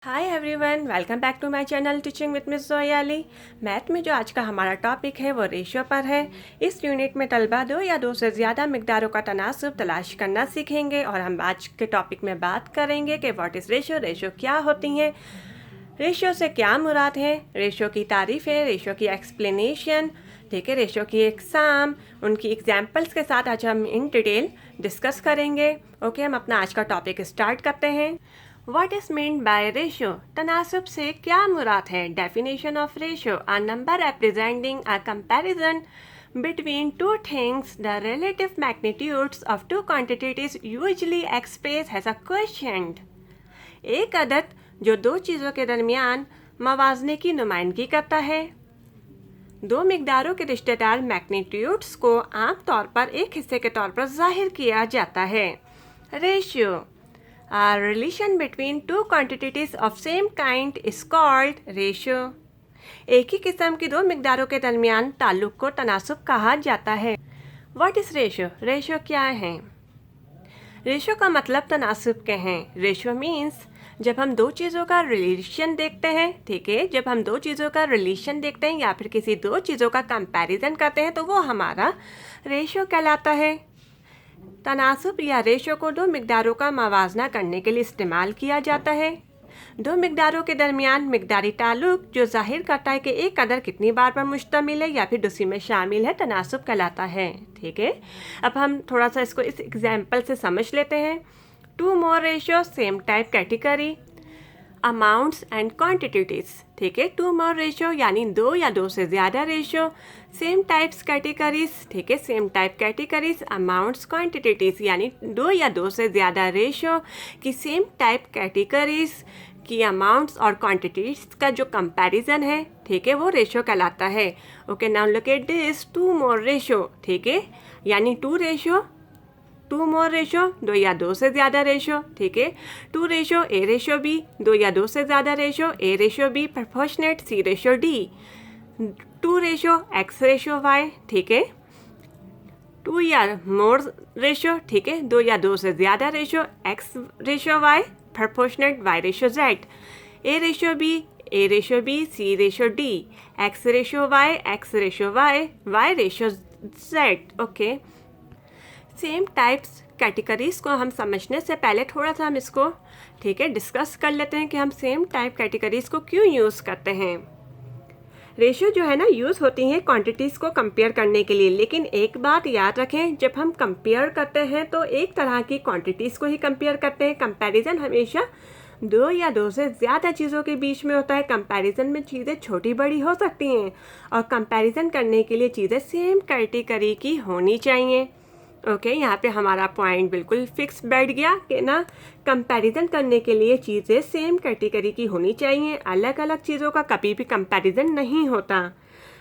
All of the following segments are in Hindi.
Hi everyone, welcome back to my channel teaching with miss Joyali. Math में जो आज का हमारा टॉपिक है वो रेशियो पर है। इस यूनिट में तलबा दो या दो से ज़्यादा मिकदारों का तनासुब तलाश करना सीखेंगे और हम आज के टॉपिक में बात करेंगे कि व्हाट इज़ रेशियो, रेशियो क्या होती हैं, रेशियो से क्या मुराद है, रेशियो की तारीफ़ है, रेशियो की एक्सप्लेनेशन, ठीक है, रेशियो की एग्ज़ाम, उनकी एग्जाम्पल्स के साथ आज हम इन डिटेल डिस्कस करेंगे। ओके, हम अपना आज का टॉपिक स्टार्ट करते हैं। What is meant by ratio? तनासुब से क्या मुराद है? Definition of ratio: a number representing a comparison between two things. The relative magnitudes of two quantities usually expressed as a quotient. एक अदद जो दो चीज़ों के दरमियान मवाजने की नुमाइंदगी करता है। दो मिकदारों के रिश्तेदार मैग्नीट्यूड्स को आमतौर पर एक हिस्से के तौर पर जाहिर किया जाता है। Ratio: A relation between two quantities of same kind is called ratio. एक ही किस्म की दो मिकदारों के दरमियान ताल्लुक को तनासुब कहा जाता है। What is ratio? रेशियो क्या है? रेशियो का मतलब तनासुब के हैं। रेशियो मीन्स जब हम दो चीज़ों का रिलेशन देखते हैं, ठीक है, जब हम दो चीज़ों का रिलेशन देखते हैं या फिर किसी दो चीज़ों का कंपैरिजन करते हैं तो वो हमारा रेशियो कहलाता है। तनासुब या रेशियो को दो मिकदारों का मवाजना करने के लिए इस्तेमाल किया जाता है। दो मिकदारों के दरमियान मिकदारी ताल्लुक जो जाहिर करता है कि एक अदद कितनी बार पर मुश्तमिल है या फिर दूसरी में शामिल है, तनासुब कहलाता है। ठीक है, अब हम थोड़ा सा इसको इस एग्जाम्पल से समझ लेते हैं। Two more ratio same type category amounts and quantities. ठीक है, टू मोर रेशियो यानी दो या दो से ज़्यादा रेशियो, सेम टाइप्स कैटेगरीज, ठीक है, same type categories, amounts quantities यानी दो या दो से ज़्यादा रेशियो की सेम टाइप कैटेगरीज की अमाउंट्स और क्वांटिटीज का जो कंपैरिजन है, ठीक है, वो रेशियो कहलाता है। Okay, now look at this, two more ratio, ठीक है, यानी two ratio, two more ratio दो या दो से ज़्यादा रेशियो, ठीक है, two ratio A ratio B, दो या दो से ज़्यादा ratio A ratio B proportionate C ratio D, two ratio X ratio Y, ठीक है, टू या मोर रेशियो, ठीक है, दो या दो से ज़्यादा ratio X ratio Y proportionate Y ratio Z, A ratio B C ratio D, X ratio Y Y ratio Z. Okay, same types categories को हम समझने से पहले थोड़ा सा हम इसको, ठीक है, डिस्कस कर लेते हैं कि हम सेम टाइप कैटेगरीज को क्यों यूज़ करते हैं। रेशियो जो है ना यूज़ होती हैं क्वांटिटीज़ को कंपेयर करने के लिए, लेकिन एक बात याद रखें, जब हम कंपेयर करते हैं तो एक तरह की क्वांटिटीज़ को ही कंपेयर करते हैं। कंपैरिजन हमेशा दो या दो से ज़्यादा चीज़ों के बीच में होता है। कंपैरिजन में चीज़ें छोटी बड़ी हो सकती हैं और कंपैरिजन करने के लिए चीज़ें सेम कैटेगरी की होनी चाहिए। ओके, यहाँ पे हमारा पॉइंट बिल्कुल फिक्स बैठ गया कि ना, कंपैरिजन करने के लिए चीज़ें सेम कैटेगरी की होनी चाहिए। अलग अलग चीज़ों का कभी भी कंपैरिजन नहीं होता।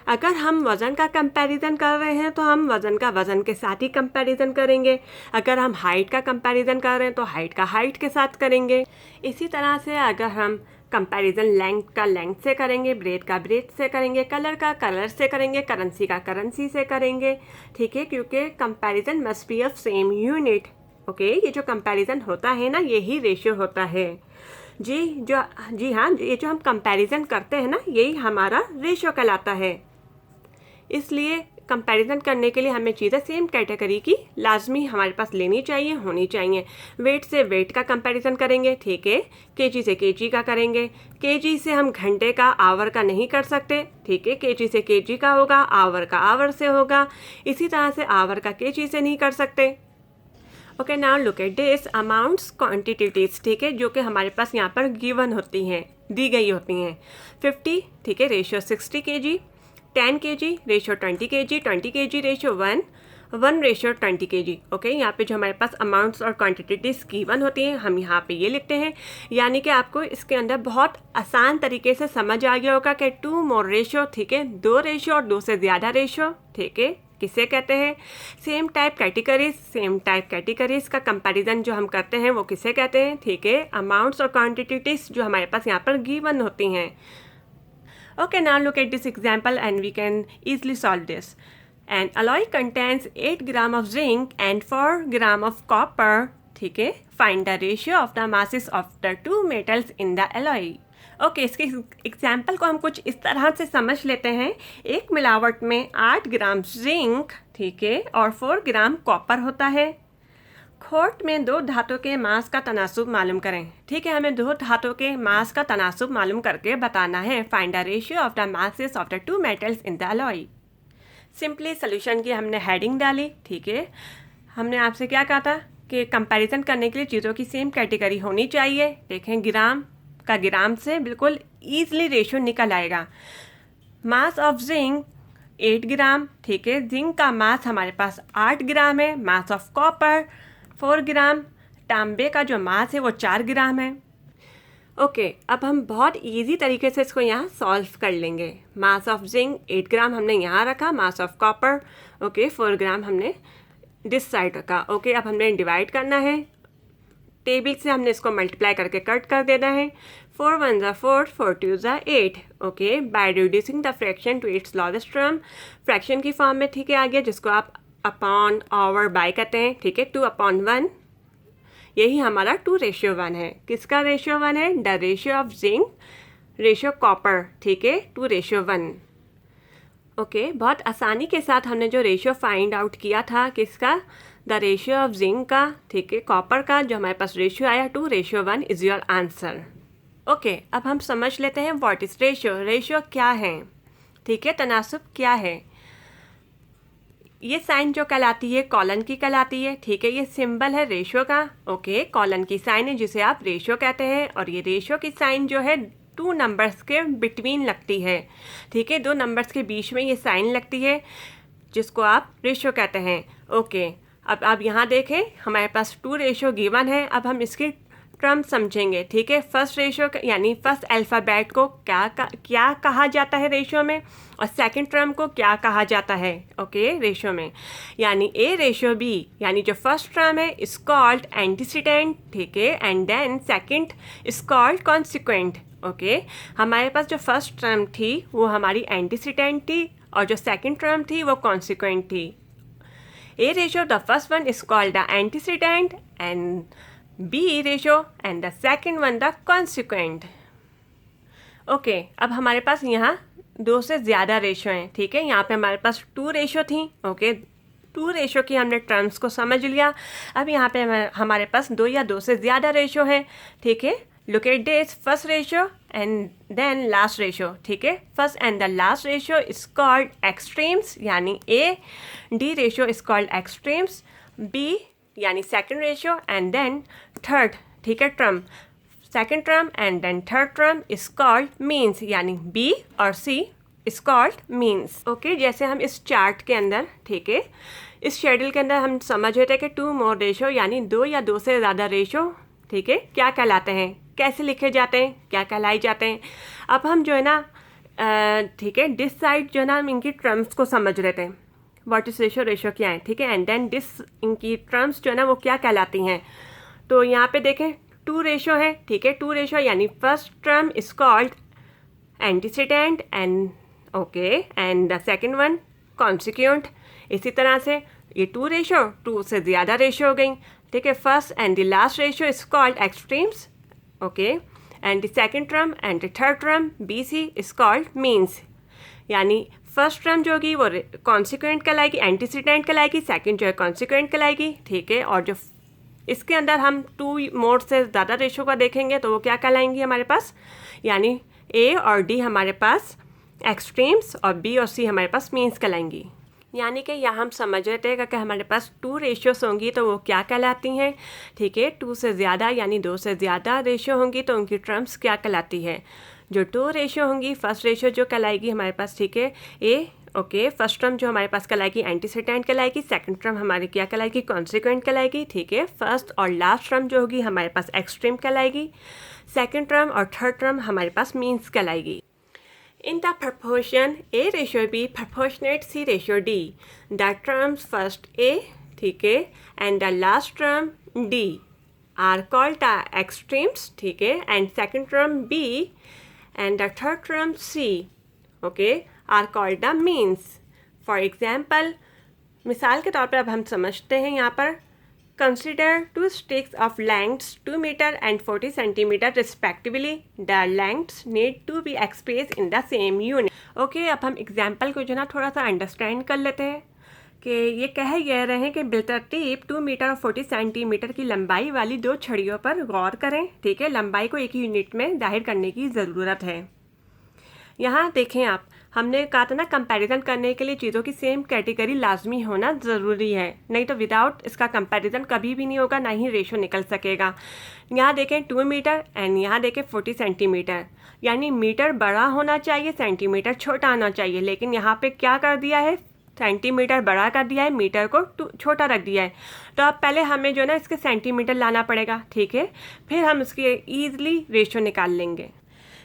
अगर हम वज़न का कंपैरिजन कर रहे हैं तो हम वज़न का वज़न के साथ ही कंपैरिजन करेंगे। अगर हम हाइट का कंपैरिजन कर रहे हैं तो हाइट का हाइट के साथ करेंगे। इसी तरह से अगर हम कंपैरिजन लेंथ का लेंथ से करेंगे, ब्रेड का ब्रेड से करेंगे, कलर का कलर से करेंगे, करेंसी का करेंसी से करेंगे, ठीक है, क्योंकि comparison must be of same unit. Okay, ये जो कंपैरिजन होता है ना, यही रेशियो होता है। जी हाँ, ये जो हम कंपैरिजन करते हैं ना, यही हमारा रेशियो कहलाता है। इसलिए कंपैरिजन करने के लिए हमें चीज़ें सेम कैटेगरी की लाजमी हमारे पास लेनी चाहिए, होनी चाहिए। वेट से वेट का कंपैरिजन करेंगे, ठीक है, केजी से केजी का करेंगे। केजी से हम घंटे का आवर का नहीं कर सकते, ठीक है, केजी से केजी का होगा, आवर का आवर से होगा। इसी तरह से आवर का केजी से नहीं कर सकते। Okay, now look at this, amounts quantities, ठीक है, जो कि हमारे पास यहाँ पर गिवन होती हैं, दी गई होती हैं। 50, ठीक है, ratio 60 kg, 10 kg ratio 20 kg, 20 kg ratio 1 ratio 20 kg। Okay, यहाँ पे जो हमारे पास अमाउंट्स और क्वांटिटीज गिवन होती हैं, हम यहाँ पे ये लिखते हैं। यानी कि आपको इसके अंदर बहुत आसान तरीके से समझ आ गया होगा कि टू मोर रेशियो, ठीक है, दो रेशियो और दो से ज़्यादा रेशियो, ठीक है, किसे कहते हैं। सेम टाइप कैटेगरीज का कंपैरिजन जो हम करते हैं वो किसे कहते हैं, ठीक है, अमाउंट्स और क्वांटिटीज जो हमारे पास यहाँ पर गिवन होती हैं। Okay, now look at this example and we can easily solve this. An alloy contains 8 gram of zinc and 4 gram of copper, ठीक है, find the ratio of the masses of the two metals in the alloy. Okay, इसके एग्जाम्पल को हम कुछ इस तरह से समझ लेते हैं। एक मिलावट में 8 ग्राम जिंक, ठीक है, और 4 ग्राम कॉपर होता है। खोट में दो धातु के मास का तनासुब मालूम करें। ठीक है, हमें दो धातु के मास का तनासुब मालूम करके बताना है। Find the ratio of the masses of the two metals in the alloy. Simply solution की हमने हेडिंग डाली। ठीक है, हमने आपसे क्या कहा था कि कंपैरिजन करने के लिए चीज़ों की सेम कैटेगरी होनी चाहिए। देखें, ग्राम का ग्राम से बिल्कुल ईजिली रेशियो निकल आएगा। मास ऑफ जिंक 8 ग्राम, ठीक है, जिंक का मास हमारे पास 8 ग्राम है। मास ऑफ कॉपर 4 ग्राम, तांबे का जो मास है वो 4 ग्राम है। ओके, अब हम बहुत इजी तरीके से इसको यहाँ सॉल्व कर लेंगे। मास ऑफ जिंक 8 ग्राम हमने यहाँ रखा, मास ऑफ कॉपर 4 ग्राम हमने दिस साइड रखा। ओके, अब हमने डिवाइड करना है। टेबल से हमने इसको मल्टीप्लाई करके कट कर देना है। 4 1 ज़ा 4, 4 2 ज़ा 8। Okay, by reducing the fraction to its lowest term, fraction की फॉर्म में, ठीक है, आ गया, जिसको आप अपॉन ओवर बाय कहते हैं। ठीक है, 2/1, यही हमारा 2:1 है। किसका रेशियो 1 है? The ratio of zinc ratio copper, ठीक है, 2:1। ओके, बहुत आसानी के साथ हमने जो रेशियो फाइंड आउट किया था, किसका? द रेशियो ऑफ जिंक का, ठीक है, कॉपर का, जो हमारे पास रेशियो आया 2:1 इज़ योर आंसर। ओके, अब हम समझ लेते हैं व्हाट इज़ रेशियो। रेशियो क्या है? ठीक है, तनासुब क्या है? ये साइन जो कहलाती है कॉलन की कहलाती है। ठीक है, ये सिंबल है रेशियो का। ओके, कॉलन की साइन है जिसे आप रेशियो कहते हैं, और ये रेशियो की साइन जो है 2 नंबर्स के बिटवीन लगती है। ठीक है, 2 नंबर्स के बीच में ये साइन लगती है, जिसको आप रेशियो कहते हैं। ओके, अब आप यहाँ देखें, हमारे पास 2 रेशियो गिवन है। अब हम इसकी टर्म समझेंगे। ठीक है, फर्स्ट रेशियो यानी फर्स्ट अल्फ़ाबेट को क्या कहा जाता है रेशियो में, और सेकंड टर्म को क्या कहा जाता है, ओके, रेशियो में। यानी ए रेशियो बी, यानी जो फर्स्ट टर्म है इज कॉल्ड एंटीसीडेंट, ठीक है, and then second is called consequent. Okay, हमारे पास जो फर्स्ट टर्म थी वो हमारी एंटीसीडेंट थी, और जो सेकंड टर्म थी वो कॉन्सिक्वेंट थी। A ratio, the first one is called the antecedent, and B ratio and the second one the consequent. Okay, अब हमारे पास यहाँ 2 से ज़्यादा रेशियो हैं। ठीक है, यहाँ पे हमारे पास 2 रेशियो थी। ओके, 2 रेशियो की हमने टर्म्स को समझ लिया। अब यहाँ पे हमारे पास 2 या 2 से ज़्यादा रेशियो हैं। ठीक है, look at this, first ratio and then last ratio. ठीक है, first and the last ratio is called extremes, यानी A. D ratio is called extremes. B यानी second ratio and then third, ठीक है, term, second term and then third term is called means, यानी B और C is called means. Okay, जैसे हम इस चार्ट के अंदर, ठीक है, इस शेड्यूल के अंदर हम समझ रहे थे कि 2 more रेशियो यानी 2 या 2 से ज़्यादा रेशियो, ठीक है, क्या कहलाते हैं, कैसे लिखे जाते हैं, क्या कहलाई जाते हैं। अब हम जो है ना, ठीक है, दिस साइड जो है ना, हम इनकी टर्म्स को समझ रहे थे। व्हाट इज रेशियो, रेशियो क्या है, ठीक है, एंड देन दिस, इनकी टर्म्स जो है ना वो क्या कहलाती हैं। तो यहाँ पे देखें 2 रेशियो है। ठीक है, 2 रेशियो यानी first term is called antecedent and okay, and the second one consequent. इसी तरह से ये 2 रेशियो 2 से ज़्यादा रेशियो हो गई। ठीक है, first and the last ratio is called extremes, okay, and the second term and the third term BC is called means. यानी फर्स्ट टर्म जो होगी वो कॉन्सिक्वेंट कहलाएगी, एंटीसीडेंट कहलाएगी, सेकंड जो है कॉन्सिक्वेंट कहलाएगी। ठीक है, और जो इसके अंदर हम 2 मोड से ज़्यादा रेशियो का देखेंगे तो वो क्या कहलाएंगी हमारे पास, यानी A और D हमारे पास एक्सट्रीम्स और B और C हमारे पास मीन्स कहलाएंगी। यानी कि यहाँ हम समझ रहे थे कि हमारे पास 2 रेशियोस होंगी तो वो क्या कहलाती हैं। ठीक है, 2 से ज़्यादा यानी 2 से ज़्यादा रेशियो होंगी तो उनकी टर्म्स क्या कहलाती है। जो 2 रेशियो होंगी, फर्स्ट रेशियो जो कहलाएगी हमारे पास, ठीक है, A, ओके, फर्स्ट टर्म जो हमारे पास कहलाएगी एंटीसीडेंट कहलाएगी, सेकंड टर्म हमारी क्या कहलाएगी, कॉन्सिक्वेंट कहलाएगी। ठीक है, फर्स्ट और लास्ट टर्म जो होगी हमारे पास एक्सट्रीम कहलाएगी, सेकंड टर्म और थर्ड टर्म हमारे पास मीन्स कहलाएगी। In the proportion A ratio B proportionate C ratio D, the terms first A, ठीक है, and the last term D are called the extremes, ठीक है, and second term B and the third term C, okay, are called the means. For example, मिसाल के तौर पर अब हम समझते हैं यहाँ पर Consider two sticks of lengths 2 meter and 40 centimeter respectively. The lengths need to be expressed in the same unit. Okay, अब हम एग्जाम्पल को जो ना थोड़ा सा अंडरस्टैंड कर लेते हैं कि ये कह ये रहे हैं कि बिलतरतीब 2 मीटर और 40 सेंटीमीटर की लंबाई वाली दो छड़ियों पर गौर करें। ठीक है, लंबाई को एक यूनिट में जाहिर करने की ज़रूरत है। यहाँ देखें आप, हमने कहा था ना कंपैरिजन करने के लिए चीज़ों की सेम कैटेगरी लाजमी होना ज़रूरी है, नहीं तो विदाउट इसका कंपैरिजन कभी भी नहीं होगा, ना ही रेशो निकल सकेगा। यहाँ देखें 2 मीटर एंड यहाँ देखें 40 सेंटीमीटर, यानी मीटर बड़ा होना चाहिए, सेंटीमीटर छोटा होना चाहिए, लेकिन यहाँ पे क्या कर दिया है, सेंटीमीटर बड़ा कर दिया है, मीटर को छोटा रख दिया है। तो अब पहले हमें जो ना इसके सेंटीमीटर लाना पड़ेगा। ठीक है, फिर हम इसकी ईजिली रेशो निकाल लेंगे।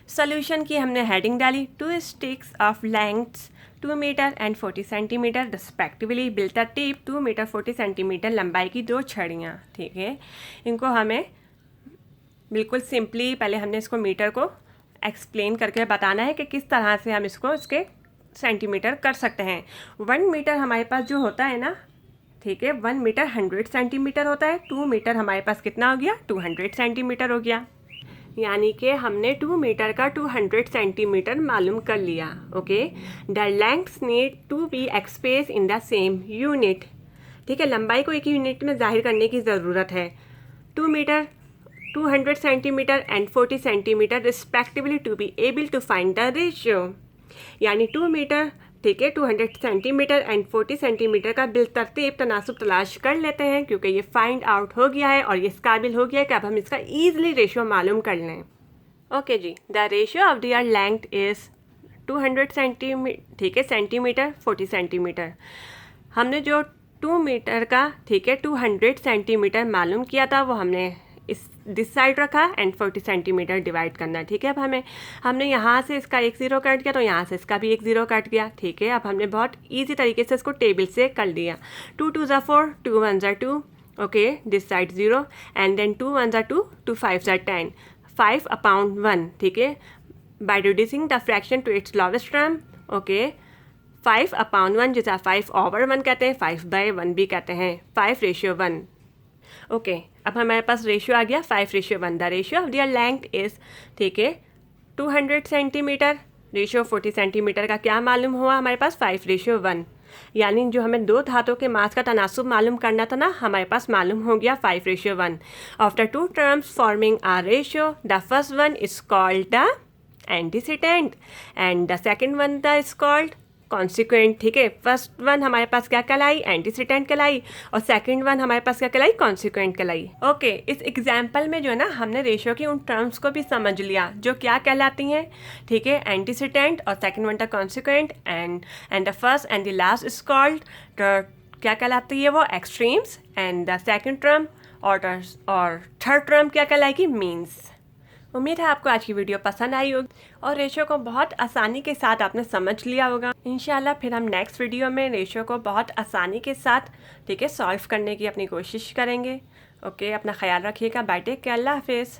सोल्यूशन की हमने हेडिंग डाली, 2 sticks of lengths 2 metre and 40 centimetre respectively, बिलतरतीब 2 मीटर 40 सेंटीमीटर लंबाई की दो छड़ियाँ। ठीक है, इनको हमें बिल्कुल सिंपली पहले हमने इसको मीटर को एक्सप्लेन करके बताना है कि किस तरह से हम इसको इसके सेंटीमीटर कर सकते हैं। 1 मीटर हमारे पास जो होता है ना, ठीक है, 1 मीटर 100 सेंटीमीटर होता है। 2 मीटर हमारे पास कितना हो गया, 200 सेंटीमीटर हो गया, यानी कि हमने 2 मीटर का 200 सेंटीमीटर मालूम कर लिया। Okay, the lengths need to be express in the same unit. ठीक है, लंबाई को एक यूनिट में जाहिर करने की ज़रूरत है। 2 metre 200 centimetre and 40 centimetre respectively to be able to find the ratio, यानी 2 मीटर, ठीक है, 200 सेंटीमीटर एंड 40 सेंटीमीटर का बिलतरतीब तनासुब तलाश कर लेते हैं, क्योंकि ये फाइंड आउट हो गया है और ये इस काबिल हो गया है कि अब हम इसका ईजिली रेशियो मालूम कर लें। ओके जी, the ratio of their length is 200 centimetre, ठीक है, सेंटीमीटर 40 सेंटीमीटर। हमने जो 2 मीटर का, ठीक है, 200 सेंटीमीटर मालूम किया था, वो हमने दिस साइड रखा एंड 40 सेंटीमीटर डिवाइड करना है। ठीक है, अब हमने यहाँ से इसका एक ज़ीरो कट गया, तो यहाँ से इसका भी एक ज़ीरो कट गया। ठीक है, अब हमने बहुत इजी तरीके से इसको टेबल से कर दिया। 2 2 ज़ा 4, 2 1 ज़ा 2, okay, this side 0 and then 2 1 ज़ा 2, 2 5 ज़ा 10, 5 अपॉन 1। ठीक है, by reducing the fraction to its lowest term, okay, 5 upon 1 जिसे 5 ओवर 1 कहते हैं, 5/1 भी कहते हैं, 5:1। ओके, अब हमारे पास रेशियो आ गया 5:1। The ratio of their length is, ठीक है, 200 सेंटीमीटर, रेशियो 40 सेंटीमीटर का क्या मालूम हुआ हमारे पास, 5:1, यानी जो हमें दो धातों के मास का तनासुब मालूम करना था ना, हमारे पास मालूम हो गया 5:1। After 2 terms forming a ratio, the first one is called the antecedent and the second one the is called consequent. ठीक है, फर्स्ट वन हमारे पास क्या कहलाई, एंटीसीडेंट कहलाई, और सेकंड वन हमारे पास क्या कहलाई, कॉन्सिक्वेंट कहलाई। ओके, इस एग्जाम्पल में जो है ना, हमने रेशियो की उन टर्म्स को भी समझ लिया जो क्या कहलाती हैं। ठीक है, एंटीसीडेंट और second one the consequent and the first and the last is called, क्या कहलाती है वो, extremes, and the second term और थर्ड टर्म क्या कहलाएगी, मीन्स। उम्मीद है आपको आज की वीडियो पसंद आई होगी और रेशियो को बहुत आसानी के साथ आपने समझ लिया होगा। इंशाल्लाह फिर हम नेक्स्ट वीडियो में रेशियो को बहुत आसानी के साथ, ठीक है, सॉल्व करने की अपनी कोशिश करेंगे। ओके, अपना ख्याल रखिएगा, बाय टेक केयर, अल्लाह हाफिज़।